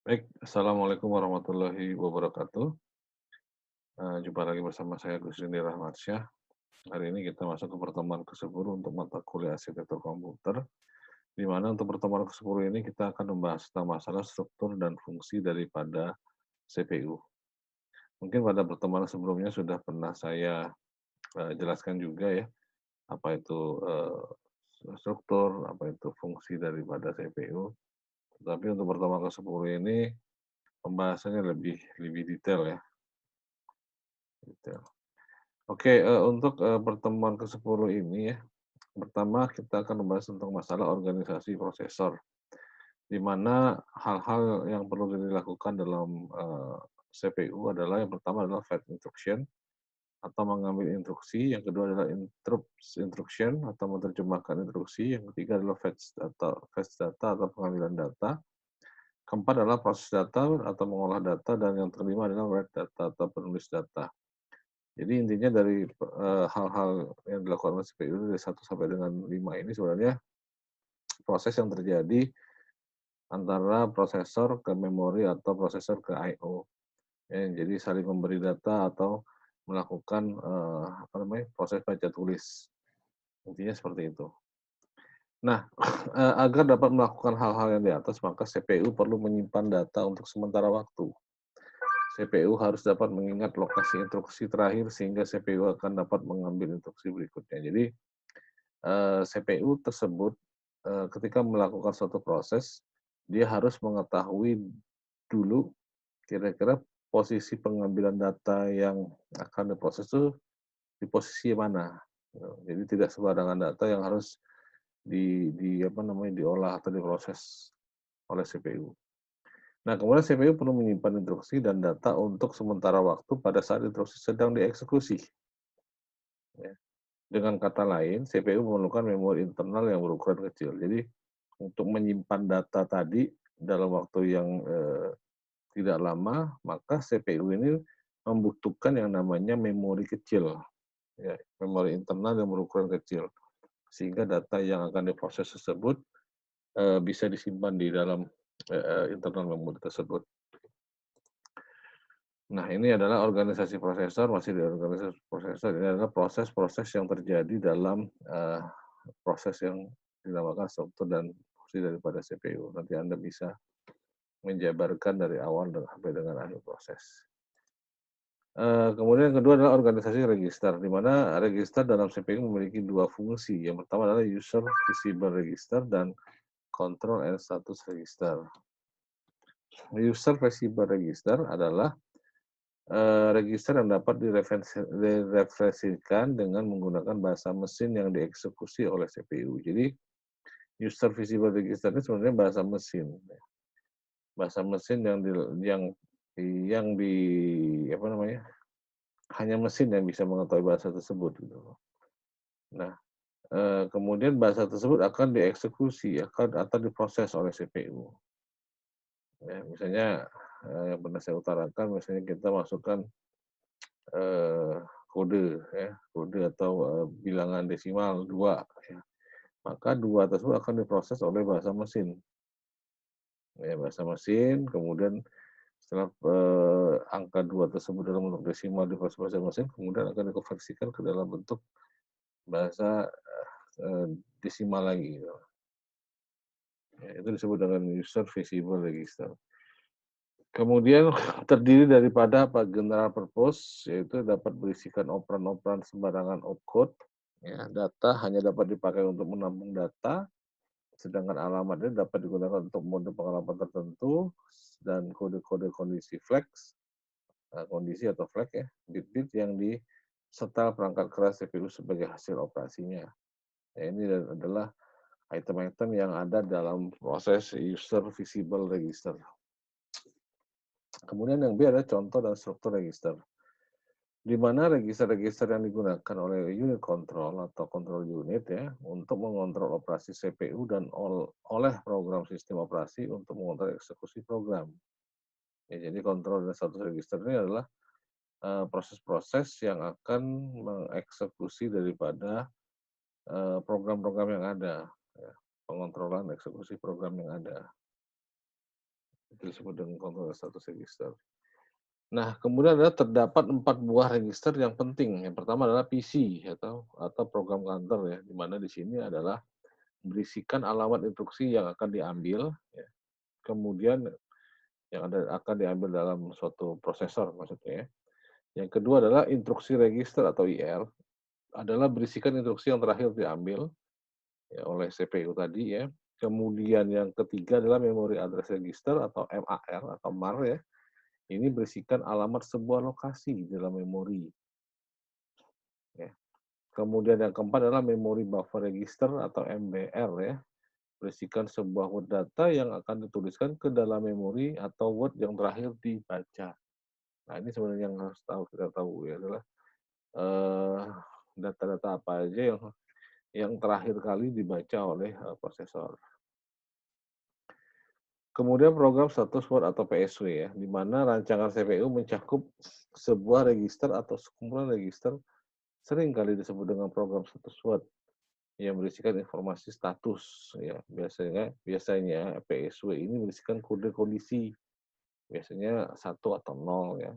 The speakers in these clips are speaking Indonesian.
Baik, assalamualaikum warahmatullahi wabarakatuh. Jumpa lagi bersama saya Gus Rindy Rahmatsyah. Hari ini kita masuk ke pertemuan ke-10 untuk mata kuliah arsitektur komputer, di mana untuk pertemuan ke-10 ini kita akan membahas tentang masalah struktur dan fungsi daripada CPU. Mungkin pada pertemuan sebelumnya sudah pernah saya jelaskan juga ya, apa itu struktur, apa itu fungsi daripada CPU. Tapi untuk pertemuan ke-10 ini pembahasannya lebih lebih detail ya. Detail. Oke, untuk, pertemuan ke-10 ini ya, pertama kita akan membahas tentang masalah organisasi prosesor, di mana hal-hal yang perlu dilakukan dalam, CPU adalah yang pertama adalah fetch instruction atau mengambil instruksi, yang kedua adalah interrupt instruction atau menerjemahkan instruksi, yang ketiga adalah fetch data atau pengambilan data, keempat adalah proses data atau mengolah data, dan yang kelima adalah write data atau penulis data. Jadi intinya dari, hal-hal yang dilakukan oleh CPU dari 1 sampai dengan 5 ini sebenarnya proses yang terjadi antara prosesor ke memori atau prosesor ke I/O, ya. Jadi saling memberi data atau melakukan, apa namanya, proses baca tulis, intinya seperti itu. Nah, agar dapat melakukan hal-hal yang di atas, maka CPU perlu menyimpan data untuk sementara waktu. CPU harus dapat mengingat lokasi instruksi terakhir sehingga CPU akan dapat mengambil instruksi berikutnya. Jadi CPU tersebut, ketika melakukan suatu proses, dia harus mengetahui dulu kira-kira posisi pengambilan data yang akan diproses itu di posisi mana, gitu. Jadi tidak sembarangan data yang harus apa namanya, diolah atau diproses oleh CPU. Nah, kemudian CPU perlu menyimpan instruksi dan data untuk sementara waktu pada saat instruksi sedang dieksekusi, ya. Dengan kata lain, CPU memerlukan memori internal yang berukuran kecil. Jadi, untuk menyimpan data tadi dalam waktu yang, tidak lama, maka CPU ini membutuhkan yang namanya memori kecil, ya, memori internal yang berukuran kecil. Sehingga data yang akan diproses tersebut, bisa disimpan di dalam, internal memori tersebut. Nah, ini adalah organisasi prosesor, masih di organisasi prosesor, ini adalah proses-proses yang terjadi dalam, proses yang dinamakan struktur dan fungsi daripada CPU. Nanti Anda bisa menjabarkan dari awal sampai dengan akhir proses. Kemudian yang kedua adalah organisasi register, di mana register dalam CPU memiliki 2 fungsi. Yang pertama adalah user visible register dan control and status register. User visible register adalah register yang dapat direfleksikan dengan menggunakan bahasa mesin yang dieksekusi oleh CPU. Jadi, user visible register ini sebenarnya bahasa mesin, ya. Bahasa mesin yang di apa namanya, hanya mesin yang bisa mengetahui bahasa tersebut, gitu loh. Nah, kemudian bahasa tersebut akan dieksekusi, atau diproses oleh CPU. Ya, misalnya, yang pernah saya utarakan, misalnya kita masukkan kode ya, kode atau, bilangan desimal 2 ya, maka 2 tersebut akan diproses oleh bahasa mesin. Ya, bahasa mesin, kemudian setelah, angka 2 tersebut dalam bentuk desimal diproses bahasa mesin, kemudian akan dikonversikan ke dalam bentuk bahasa, desimal lagi gitu. Ya, itu disebut dengan user visible register. Kemudian terdiri daripada apa, general purpose, yaitu dapat berisikan operan-operan sembarangan opcode, ya, data hanya dapat dipakai untuk menampung data, sedangkan alamatnya dapat digunakan untuk mode pengalaman tertentu, dan kode-kode kondisi flags, kondisi atau flag ya, bit-bit yang disetel perangkat keras CPU sebagai hasil operasinya. Ya, ini adalah item-item yang ada dalam proses user visible register. Kemudian yang B adalah contoh dan struktur register, di mana register-register yang digunakan oleh unit control atau control unit ya, untuk mengontrol operasi CPU dan oleh program sistem operasi untuk mengontrol eksekusi program. Ya, jadi kontrol dan status register ini adalah proses-proses yang akan mengeksekusi daripada program-program yang ada, ya, pengontrolan eksekusi program yang ada. disebut dengan controller status register. Nah, kemudian terdapat 4 buah register yang penting. Yang pertama adalah PC atau program kantor ya, di mana di sini adalah berisikan alamat instruksi yang akan diambil, ya. Kemudian yang akan diambil dalam suatu prosesor maksudnya ya. Yang kedua adalah instruksi register atau IR, adalah berisikan instruksi yang terakhir diambil ya, oleh CPU tadi ya. Kemudian yang ketiga adalah memory address register atau MAR atau MAR ya. Ini berisikan alamat sebuah lokasi di dalam memori. Ya. Kemudian yang keempat adalah memory buffer register atau MBR ya. Berisikan sebuah word data yang akan dituliskan ke dalam memori atau word yang terakhir dibaca. Nah ini sebenarnya yang harus kita tahu ya adalah eh, data-data apa aja yang terakhir kali dibaca oleh prosesor. Kemudian program status word atau PSW ya, di mana rancangan CPU mencakup sebuah register atau sekumpulan register sering kali disebut dengan program status word yang berisikan informasi status ya. Biasanya PSW ini berisikan kode kondisi, biasanya satu atau nol ya,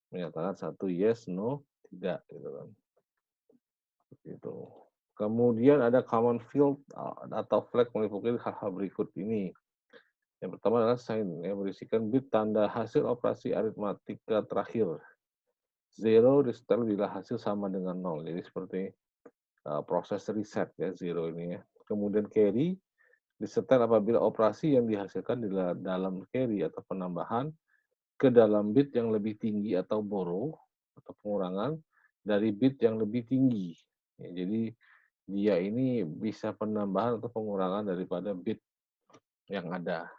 menyatakan satu yes, no, tidak gitu kan. Gitu. Kemudian ada common field atau flag meliputi hal-hal berikut ini. Yang pertama adalah sign yang berisikan bit tanda hasil operasi aritmatika terakhir. Zero disetel bila hasil sama dengan nol. Jadi seperti proses reset ya zero ini ya. Kemudian carry disetel apabila operasi yang dihasilkan di dalam carry atau penambahan ke dalam bit yang lebih tinggi atau borrow atau pengurangan dari bit yang lebih tinggi. Ya, jadi dia ini bisa penambahan atau pengurangan daripada bit yang ada.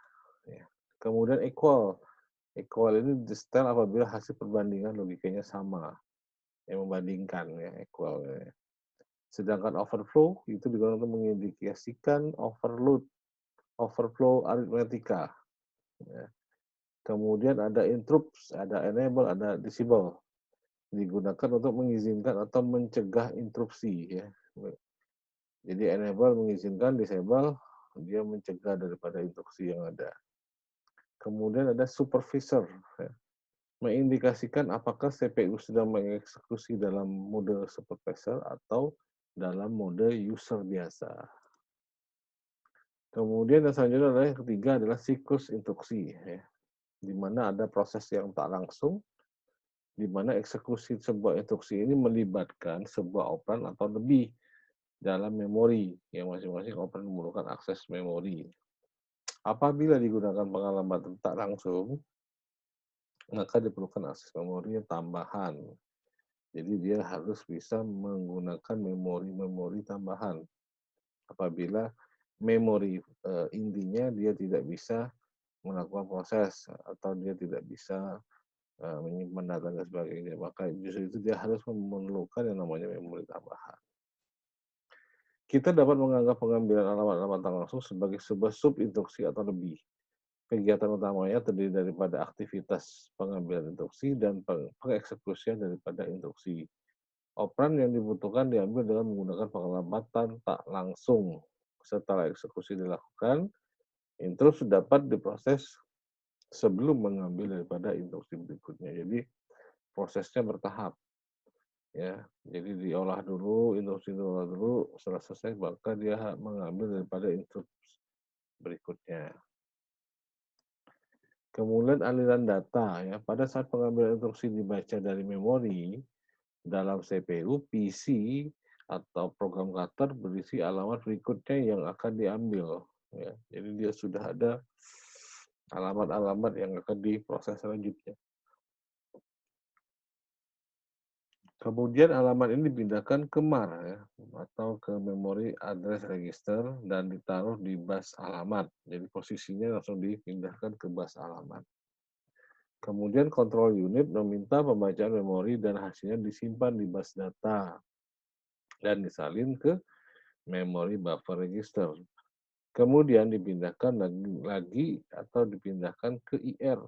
Ya. Kemudian equal. Equal ini disetel apabila hasil perbandingan logikanya sama. Yang membandingkan ya equal. Ya. Sedangkan overflow itu digunakan untuk mengindikasikan overflow aritmetika. Ya. Kemudian ada interrupts, ada enable, ada disable. Digunakan untuk mengizinkan atau mencegah interupsi ya. Jadi enable mengizinkan, disable dia mencegah daripada interupsi yang ada. Kemudian ada supervisor, ya, mengindikasikan apakah CPU sedang mengeksekusi dalam mode supervisor atau dalam mode user biasa. Kemudian yang selanjutnya adalah yang ketiga adalah siklus instruksi, ya, di mana ada proses yang tak langsung, di mana eksekusi sebuah instruksi ini melibatkan sebuah operan atau lebih dalam memori, yang masing-masing operan memerlukan akses memori. Apabila digunakan pengamatan tak langsung, maka diperlukan akses memori yang tambahan. Jadi dia harus bisa menggunakan memori-memori tambahan. Apabila memori intinya dia tidak bisa melakukan proses atau dia tidak bisa menyimpan data dan sebagainya, maka justru itu dia harus memerlukan yang namanya memori tambahan. Kita dapat menganggap pengambilan alamat-alamat tak langsung sebagai sebuah sub-instruksi atau lebih. Kegiatan utamanya terdiri daripada aktivitas pengambilan instruksi dan pengeksekusian daripada instruksi. Operan yang dibutuhkan diambil dengan menggunakan pengamatan tak langsung. Setelah eksekusi dilakukan, instruksi dapat diproses sebelum mengambil daripada instruksi berikutnya. Jadi prosesnya bertahap. Ya, jadi diolah dulu, instruksi diolah dulu, setelah selesai maka dia mengambil daripada instruksi berikutnya. Kemudian aliran data ya, pada saat pengambilan instruksi dibaca dari memori dalam CPU, PC atau program cutter berisi alamat berikutnya yang akan diambil ya. Jadi dia sudah ada alamat-alamat yang akan diproses selanjutnya. Kemudian alamat ini dipindahkan ke MAR ya, atau ke memory address register dan ditaruh di bus alamat. Jadi posisinya langsung dipindahkan ke bus alamat. Kemudian control unit meminta pembacaan memori dan hasilnya disimpan di bus data dan disalin ke memory buffer register. Kemudian dipindahkan lagi atau dipindahkan ke IR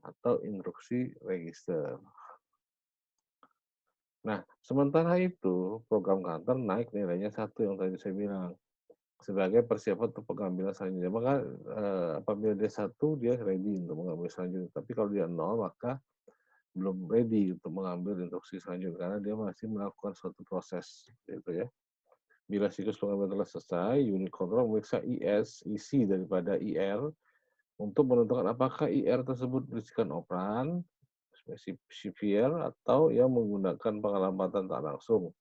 atau instruksi register. Nah, sementara itu program counter naik nilainya 1 yang tadi saya bilang. sebagai persiapan untuk pengambilan selanjutnya. Maka, apabila dia 1 dia ready untuk mengambil selanjutnya, tapi kalau dia 0 maka belum ready untuk mengambil instruksi selanjutnya, karena dia masih melakukan suatu proses, gitu ya. Bila siklus pengambilan telah selesai, unit kontrol memeriksa isi daripada IR untuk menentukan apakah IR tersebut berisikan operan, spesifier, atau yang menggunakan pengamatan tak langsung.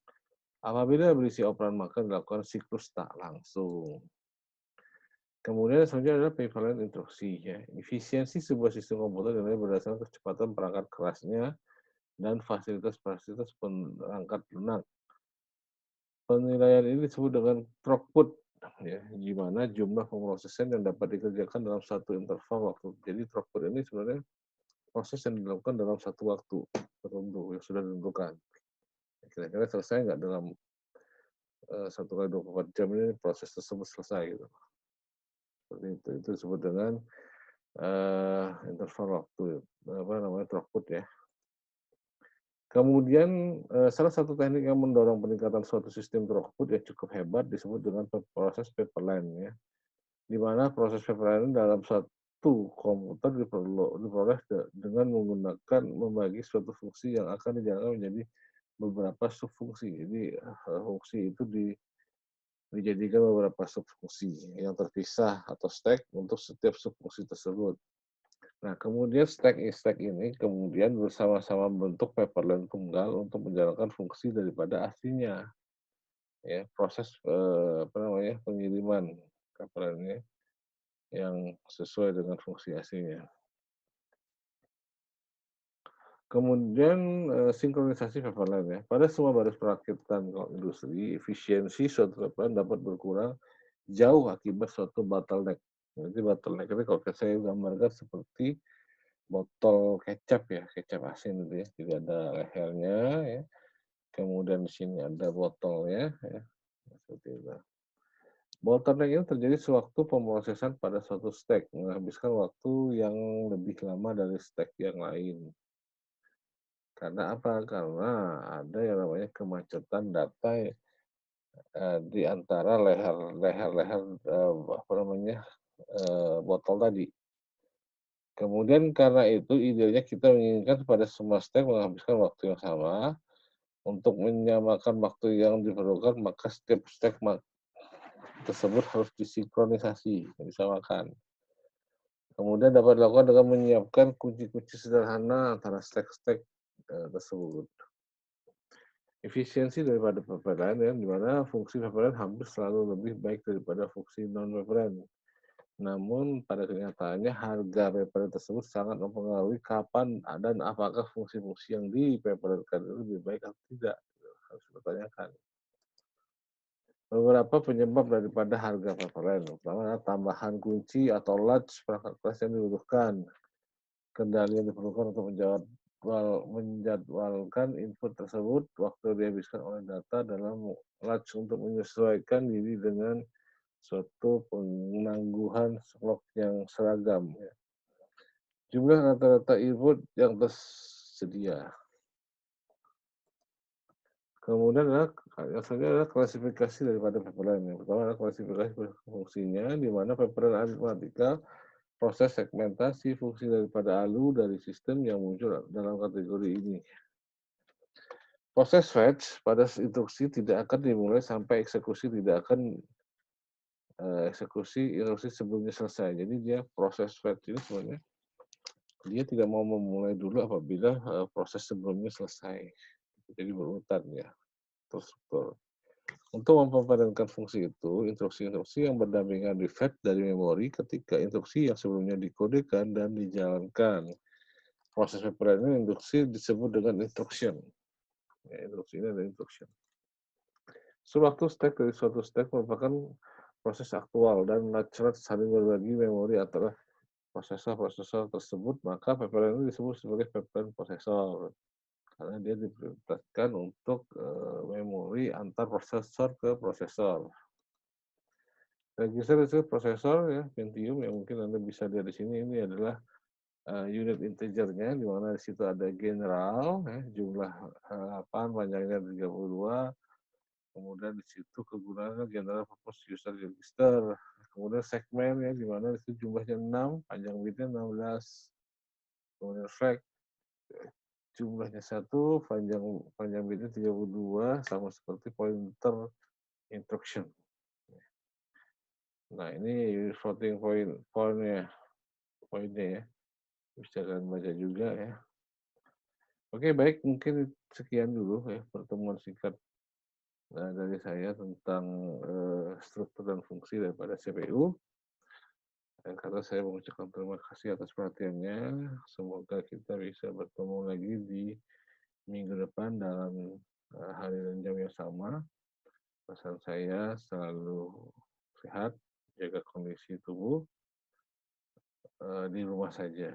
Apabila berisi operan maka dilakukan siklus tak langsung. Kemudian selanjutnya adalah prevalent instruksi. Ya. Efisiensi sebuah sistem komputer dinilai berdasarkan kecepatan perangkat kerasnya dan fasilitas-fasilitas perangkat lunak. Penilaian ini disebut dengan throughput, ya, di mana jumlah pemrosesan yang dapat dikerjakan dalam satu interval waktu. Jadi throughput ini sebenarnya proses yang dilakukan dalam satu waktu tertentu yang sudah ditentukan. Kira-kira selesai nggak dalam 1 kali 24 jam ini proses tersebut selesai gitu. Seperti itu disebut dengan interval waktu, apa namanya, throughput ya. Kemudian, salah satu teknik yang mendorong peningkatan suatu sistem throughput yang cukup hebat disebut dengan proses paperland ya. Di mana proses paperland dalam satu komputer diperoleh dengan menggunakan membagi suatu fungsi yang akan dijalankan menjadi beberapa subfungsi. Jadi, fungsi itu dijadikan beberapa subfungsi yang terpisah atau stack untuk setiap subfungsi tersebut. Nah, kemudian stack ini kemudian bersama-sama membentuk paperland tunggal untuk menjalankan fungsi daripada aslinya. Ya, proses apa namanya, pengiriman paperland yang sesuai dengan fungsi aslinya. Kemudian sinkronisasi paperland ya. Pada semua baris perakitan industri, efisiensi suatu paperland dapat berkurang jauh akibat suatu bottleneck. Jadi bottleneck ini kalau saya gambarkan seperti botol kecap ya, kecap asin gitu ya. Jadi ada lehernya ya, kemudian di sini ada botolnya ya, seperti itu. Bottleneck ini terjadi sewaktu pemrosesan pada suatu stack menghabiskan waktu yang lebih lama dari stack yang lain. Karena apa? Karena ada yang namanya kemacetan data ya, di antara leher-leher apa namanya, botol tadi. Kemudian karena itu idenya kita menginginkan pada semua stack menghabiskan waktu yang sama. Untuk menyamakan waktu yang diperlukan, maka setiap stack tersebut harus disinkronisasi, disamakan. Kemudian dapat dilakukan dengan menyiapkan kunci-kunci sederhana antara stack-stack tersebut. Efisiensi daripada paperland ya, di mana fungsi paperland hampir selalu lebih baik daripada fungsi non-paperland. Namun pada kenyataannya harga paperland tersebut sangat mempengaruhi kapan dan apakah fungsi-fungsi yang di-paperlandkan itu lebih baik atau tidak. Harus dipertanyakan. Beberapa penyebab daripada harga paperland, pertama adalah tambahan kunci atau latch perangkat keras yang dibutuhkan. Kendali yang diperlukan untuk menjadwalkan input tersebut, waktu dihabiskan oleh data dalam latch untuk menyesuaikan diri dengan suatu penangguhan slot yang seragam. Ya. Jumlah rata-rata input yang tersedia. Kemudian yang selanjutnya adalah klasifikasi daripada paperland. Yang pertama adalah klasifikasi fungsinya, di mana paperland aritmatika proses segmentasi fungsi daripada ALU dari sistem yang muncul dalam kategori ini. Proses fetch pada instruksi tidak akan dimulai sampai eksekusi tidak akan eksekusi instruksi sebelumnya selesai. Jadi dia proses fetch ini sebenarnya dia tidak mau memulai dulu apabila proses sebelumnya selesai. Jadi berurutan ya, terstruktur. Untuk memperpadankan fungsi itu, instruksi-instruksi yang berdampingan di-fetch dari memori ketika instruksi yang sebelumnya dikodekan dan dijalankan. Proses paperland ini instruksi disebut dengan instruction. Ya, instruksi ini adalah instruction. Suatu stack dari suatu stack merupakan proses aktual dan natural saling berbagi memori antara prosesor-prosesor tersebut, maka paperland ini disebut sebagai paperland prosesor. Karena dia diprioritaskan untuk memori antar prosesor ke prosesor. Register prosesor ya, Pentium yang mungkin Anda bisa lihat di sini ini adalah unit integernya, di mana di situ ada general, ya, jumlah 8, panjangnya 32, kemudian di situ kegunaannya general purpose user register, kemudian segmen ya, di mana itu jumlahnya 6, panjang bitnya 16, kemudian flag jumlahnya 1, panjang panjang bitnya 32, sama seperti pointer instruction. Nah, ini floating point-nya ya. Bisa kalian baca juga ya. Oke, baik, mungkin sekian dulu ya pertemuan singkat dari saya tentang struktur dan fungsi daripada CPU. Dan kata saya mengucapkan terima kasih atas perhatiannya. Semoga kita bisa bertemu lagi di minggu depan dalam hari dan jam yang sama. Pesan saya selalu sehat, jaga kondisi tubuh di rumah saja.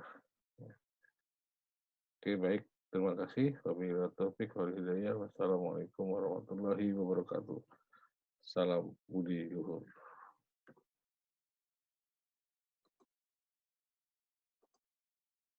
Oke, baik. Terima kasih. Wabillahi taufiq wal hidayah. Wassalamualaikum warahmatullahi wabarakatuh. Salam Budi Luhur.